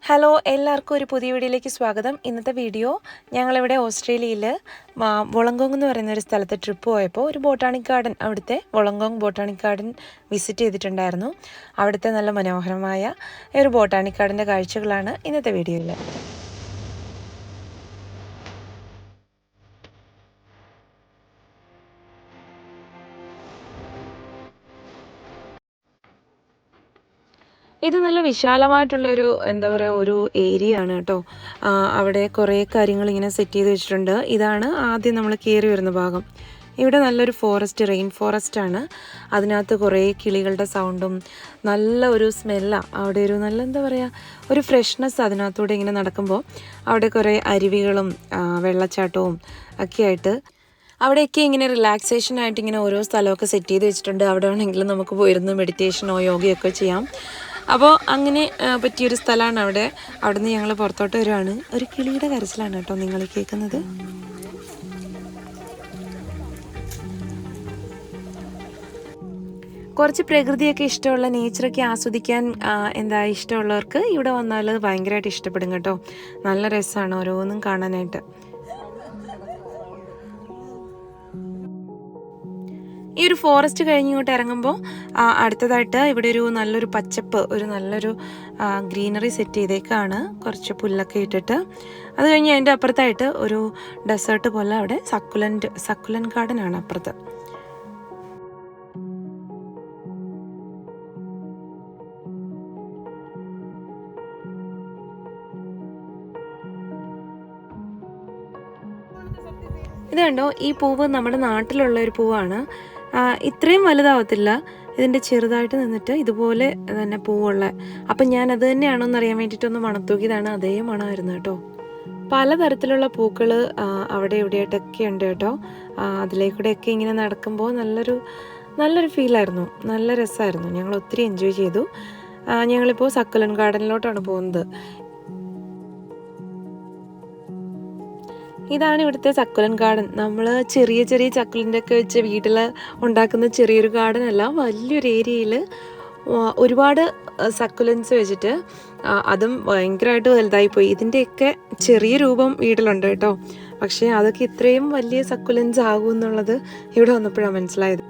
Hello, എല്ലാവർക്കും ഒരു പുതിയ വീഡിയോയിലേക്ക് സ്വാഗതം. ഇന്നത്തെ വീഡിയോ ഞങ്ങളിവിടെ ഓസ്ട്രേലിയയിൽ വോളങ്കോങ് എന്ന് പറയുന്ന ഒരു സ്ഥലത്ത് ട്രിപ്പ് പോയപ്പോൾ ഒരു ബോട്ടാണിക് ഗാർഡൻ, അവിടുത്തെ വോളങ്കോങ് ബോട്ടാണിക് ഗാർഡൻ വിസിറ്റ് ചെയ്തിട്ടുണ്ടായിരുന്നു. അവിടുത്തെ നല്ല മനോഹരമായ ഒരു ബോട്ടാണിക് ഗാർഡൻ്റെ കാഴ്ചകളാണ് ഇന്നത്തെ വീഡിയോയിൽ. ഇത് നല്ല വിശാലമായിട്ടുള്ളൊരു എന്താ പറയുക ഒരു ഏരിയ ആണ് കേട്ടോ. അവിടെ കുറേ കാര്യങ്ങൾ ഇങ്ങനെ സെറ്റ് ചെയ്ത് വെച്ചിട്ടുണ്ട്. ഇതാണ് ആദ്യം നമ്മൾ കയറി വരുന്ന ഭാഗം. ഇവിടെ നല്ലൊരു ഫോറസ്റ്റ്, റെയിൻ ഫോറസ്റ്റ് ആണ്. അതിനകത്ത് കുറേ കിളികളുടെ സൗണ്ടും നല്ല ഒരു സ്മെല്ലാണ്. അവിടെ ഒരു നല്ല എന്താ പറയുക ഒരു ഫ്രഷ്നെസ് അതിനകത്തൂടെ ഇങ്ങനെ നടക്കുമ്പോൾ. അവിടെ കുറേ അരുവികളും വെള്ളച്ചാട്ടവും ഒക്കെ ആയിട്ട് അവിടെയൊക്കെ ഇങ്ങനെ റിലാക്സേഷനായിട്ട് ഇങ്ങനെ ഓരോ സ്ഥലമൊക്കെ സെറ്റ് ചെയ്ത് വെച്ചിട്ടുണ്ട്. അവിടെ വേണമെങ്കിൽ നമുക്ക് പോയിരുന്ന് മെഡിറ്റേഷനോ യോഗയൊക്കെ ചെയ്യാം. അപ്പോൾ അങ്ങനെ പറ്റിയൊരു സ്ഥലമാണ് അവിടെ. അവിടെ നിന്ന് ഞങ്ങൾ പുറത്തോട്ട് വരുവാണ്. ഒരു കിളിയുടെ കരച്ചിലാണ് കേട്ടോ നിങ്ങൾ കേൾക്കുന്നത്. കുറച്ച് പ്രകൃതിയൊക്കെ ഇഷ്ടമുള്ള, നേച്ചറൊക്കെ ആസ്വദിക്കാൻ ഇഷ്ടമുള്ളവർക്ക് ഇവിടെ വന്നാൽ ഭയങ്കരമായിട്ട് ഇഷ്ടപ്പെടും കേട്ടോ. നല്ല രസമാണ് ഓരോന്നും കാണാനായിട്ട്. ഈ ഒരു ഫോറസ്റ്റ് കഴിഞ്ഞിങ്ങോട്ട് ഇറങ്ങുമ്പോൾ അടുത്തതായിട്ട് ഇവിടെ ഒരു നല്ലൊരു പച്ചപ്പ്, ഒരു നല്ലൊരു ഗ്രീനറി സെറ്റ് ചെയ്തേക്കാണ്, കുറച്ച് പുല്ലൊക്കെ ഇട്ടിട്ട്. അത് കഴിഞ്ഞ് അതിൻ്റെ അപ്പുറത്തായിട്ട് ഒരു ഡെസേർട്ട് പോലെ അവിടെ സക്കുലൻറ്റ് ഗാർഡൻ ആണ് അപ്പുറത്ത്. ഇത് കണ്ടോ, ഈ പൂവ് നമ്മുടെ നാട്ടിലുള്ള ഒരു പൂവാണ്. ഇത്രയും വലുതാവത്തില്ല, ഇതിൻ്റെ ചെറുതായിട്ട് നിന്നിട്ട് ഇതുപോലെ തന്നെ പൂവുള്ള. അപ്പം ഞാൻ അത് തന്നെയാണോ എന്നറിയാൻ വേണ്ടിയിട്ടൊന്ന് മണത്തൂക്കിയതാണ്. അതേ മണമായിരുന്നു കേട്ടോ. പലതരത്തിലുള്ള പൂക്കൾ അവിടെ ഇവിടെയായിട്ടൊക്കെ ഉണ്ട് കേട്ടോ. അതിലേക്കൂടെയൊക്കെ ഇങ്ങനെ നടക്കുമ്പോൾ നല്ലൊരു ഫീലായിരുന്നു, നല്ല രസമായിരുന്നു. ഞങ്ങൾ ഒത്തിരി എൻജോയ് ചെയ്തു. ഞങ്ങളിപ്പോൾ സക്കുലൻറ്റ് ഗാർഡനിലോട്ടാണ് പോകുന്നത്. ഇതാണ് ഇവിടുത്തെ സക്കുലൻറ്റ് ഗാർഡൻ. നമ്മൾ ചെറിയ സക്കുലൻ്റ് ഒക്കെ വെച്ച് വീട്ടിൽ ഉണ്ടാക്കുന്ന ചെറിയൊരു ഗാർഡൻ അല്ല, വലിയൊരു ഏരിയയിൽ ഒരുപാട് സക്കുലൻസ് വെച്ചിട്ട് അതും ഭയങ്കരമായിട്ട് വലുതായിപ്പോയി. ഇതിൻ്റെയൊക്കെ ചെറിയ രൂപം വീട്ടിലുണ്ട് കേട്ടോ. പക്ഷേ അതൊക്കെ ഇത്രയും വലിയ സക്കുലൻസ് ആകും എന്നുള്ളത് ഇവിടെ വന്നപ്പോഴാണ് മനസ്സിലായത്.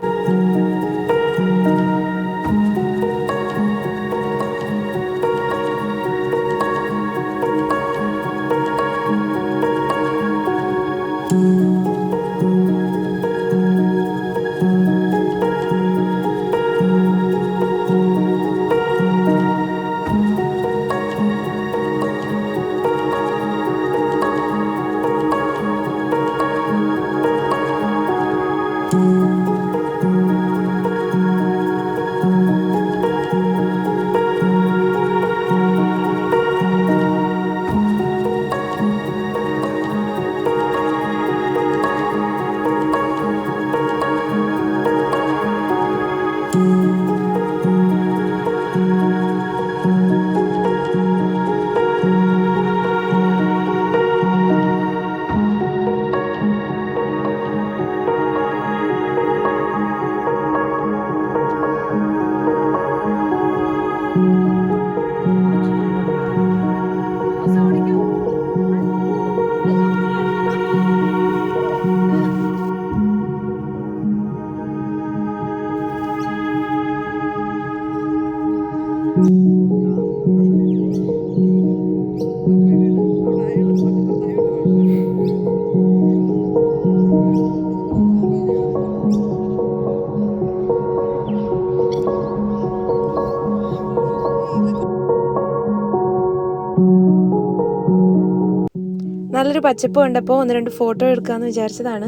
നല്ലൊരു പച്ചപ്പ് കണ്ടപ്പോൾ 1-2 ഫോട്ടോ എടുക്കാമെന്ന് വിചാരിച്ചതാണ്.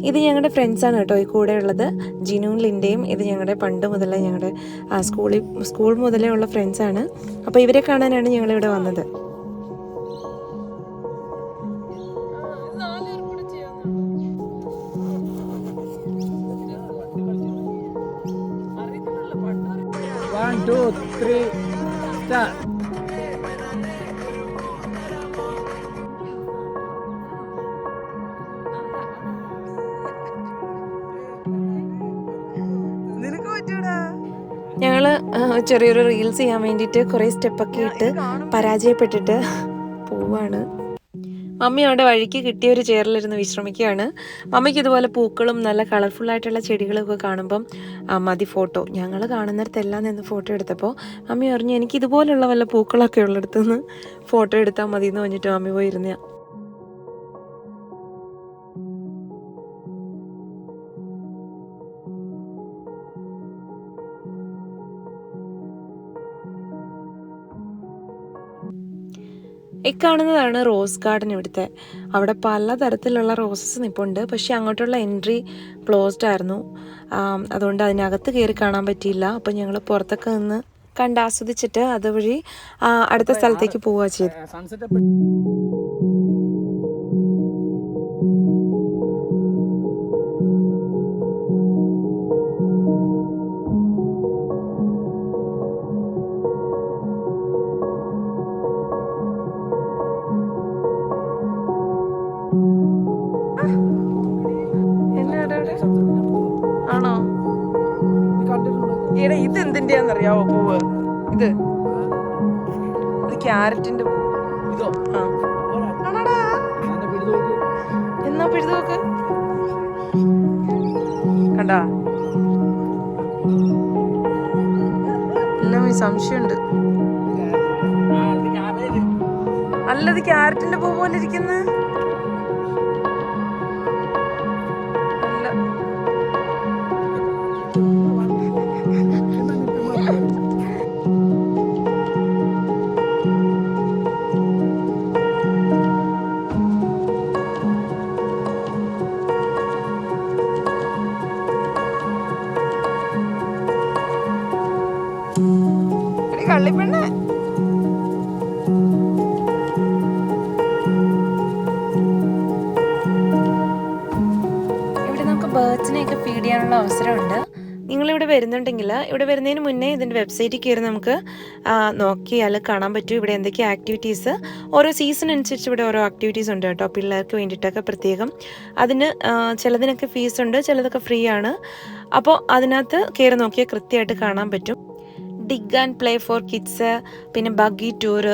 ഇത് ഞങ്ങളുടെ ഫ്രണ്ട്സാണ് കേട്ടോ ഈ കൂടെ ഉള്ളത്, ജിനുവും ലിൻഡയും. ഇത് ഞങ്ങളുടെ പണ്ട് മുതലേ ഞങ്ങളുടെ സ്കൂൾ മുതലേ ഉള്ള ഫ്രണ്ട്സാണ്. അപ്പോൾ ഇവരെ കാണാനാണ് ഞങ്ങളിവിടെ വന്നത്. 2, 3, start. ഞങ്ങൾ ചെറിയൊരു റീൽസ് ചെയ്യാൻ വേണ്ടിയിട്ട് കുറേ സ്റ്റെപ്പൊക്കെ ഇട്ട് പരാജയപ്പെട്ടിട്ട് പോവാണ്. മമ്മി അവിടെ വഴിക്ക് കിട്ടിയ ഒരു ചെയറിലിരുന്ന് വിശ്രമിക്കുകയാണ്. മമ്മിക്ക് ഇതുപോലെ പൂക്കളും നല്ല കളർഫുള്ളായിട്ടുള്ള ചെടികളൊക്കെ കാണുമ്പം മതി ഫോട്ടോ. ഞങ്ങൾ കാണുന്നിടത്തെല്ലാം നിന്ന് ഫോട്ടോ എടുത്തപ്പോൾ മമ്മി പറഞ്ഞു എനിക്ക് ഇതുപോലുള്ള വല്ല പൂക്കളൊക്കെ ഉള്ളിടത്തുനിന്ന് ഫോട്ടോ എടുത്താൽ മതി എന്ന് പറഞ്ഞിട്ട് മമ്മി പോയിരുന്ന. കാണുന്നതാണ് റോസ് ഗാർഡൻ. ഇവിടുത്തെ അവിടെ പലതരത്തിലുള്ള റോസസ് നിൽപ്പുണ്ട്. പക്ഷെ അങ്ങോട്ടുള്ള എൻട്രി ക്ലോസ്ഡ് ആയിരുന്നു. അതുകൊണ്ട് അതിനകത്ത് കയറി കാണാൻ പറ്റിയില്ല. അപ്പം ഞങ്ങൾ പുറത്തൊക്കെ നിന്ന് കണ്ടാസ്വദിച്ചിട്ട് അതുവഴി അടുത്ത സ്ഥലത്തേക്ക് പോവുക ചെയ്തു. ആണോ? ഈടെ ഇത് എന്തിന്റെയാന്നറിയാവോ പൂവ്? ഇത് ക്യാരറ്റിന്റെ പൂ. എന്നാ പിഴുതു നോക്ക്. കണ്ടാ? എല്ലാം സംശയമുണ്ട്. അല്ലത് ക്യാരറ്റിന്റെ പൂ പോലെ ഇരിക്കുന്ന. കള്ളിപ്പെണ്ണ ഇവിടെ നമുക്ക് ബേർഡ്സിനെയൊക്കെ ഫീഡ് ചെയ്യാനുള്ള അവസരമുണ്ട്. നിങ്ങളിവിടെ വരുന്നുണ്ടെങ്കിൽ ഇവിടെ വരുന്നതിന് മുന്നേ ഇതിൻ്റെ വെബ്സൈറ്റിൽ കയറി നമുക്ക് നോക്കിയാൽ കാണാൻ പറ്റും ഇവിടെ എന്തൊക്കെ ആക്ടിവിറ്റീസ്. ഓരോ സീസൺ അനുസരിച്ച് ഇവിടെ ഓരോ ആക്ടിവിറ്റീസ് ഉണ്ട് കേട്ടോ, പിള്ളേർക്ക് വേണ്ടിയിട്ടൊക്കെ പ്രത്യേകം. അതിന് ചിലതിനൊക്കെ ഫീസുണ്ട്, ചിലതൊക്കെ ഫ്രീ ആണ്. അപ്പോൾ അതിനകത്ത് കയറി നോക്കിയാൽ കൃത്യമായിട്ട് കാണാൻ പറ്റും. Dig and play for kids, പിന്നെ ബഗ്ഗി ടൂർ,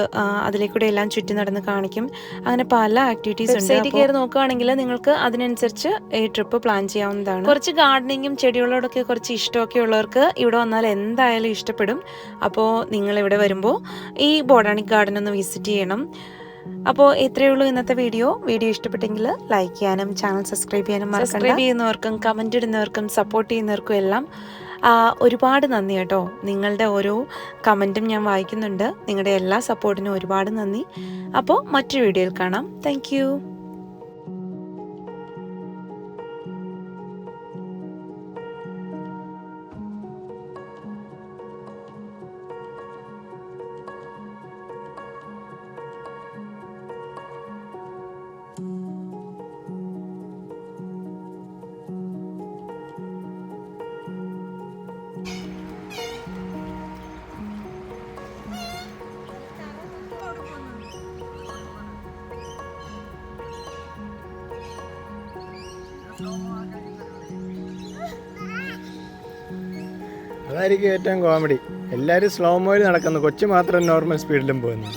അതിലേക്കൂടെ എല്ലാം ചുറ്റി നടന്ന് കാണിക്കും. അങ്ങനെ പല ആക്ടിവിറ്റീസ് ഉണ്ട്. വെബ്സൈറ്റിൽ കയറി നോക്കുകയാണെങ്കിൽ നിങ്ങൾക്ക് അതിനനുസരിച്ച് ഈ ട്രിപ്പ് പ്ലാൻ ചെയ്യാവുന്നതാണ്. കുറച്ച് ഗാർഡനിങ്ങും ചെടികളോടൊക്കെ കുറച്ച് ഇഷ്ടമൊക്കെ ഉള്ളവർക്ക് ഇവിടെ വന്നാൽ എന്തായാലും ഇഷ്ടപ്പെടും. അപ്പോൾ നിങ്ങളിവിടെ വരുമ്പോൾ ഈ ബൊട്ടാണിക് ഗാർഡൻ ഒന്ന് വിസിറ്റ് ചെയ്യണം. അപ്പോൾ ഇത്രയേ ഉള്ളൂ ഇന്നത്തെ വീഡിയോ ഇഷ്ടപ്പെട്ടെങ്കിൽ ലൈക്ക് ചെയ്യാനും ചാനൽ സബ്സ്ക്രൈബ് ചെയ്യാനും മറക്കണ്ട. സബ്സ്ക്രൈബ് ചെയ്യുന്നവർക്കും കമൻറ്റ് ഇടുന്നവർക്കും സപ്പോർട്ട് ചെയ്യുന്നവർക്കും എല്ലാം ഒരുപാട് നന്ദി കേട്ടോ. നിങ്ങളുടെ ഓരോ കമൻറ്റും ഞാൻ വായിക്കുന്നുണ്ട്. നിങ്ങളുടെ എല്ലാ സപ്പോർട്ടിനും ഒരുപാട് നന്ദി. അപ്പോൾ മറ്റൊരു വീഡിയോയിൽ കാണാം. താങ്ക് അതായിരിക്കും ഏറ്റവും കോമഡി. എല്ലാവരും സ്ലോ മോയിൽ നടക്കുന്നു, കൊച്ചു മാത്രം നോർമൽ സ്പീഡിലും പോകുന്നു.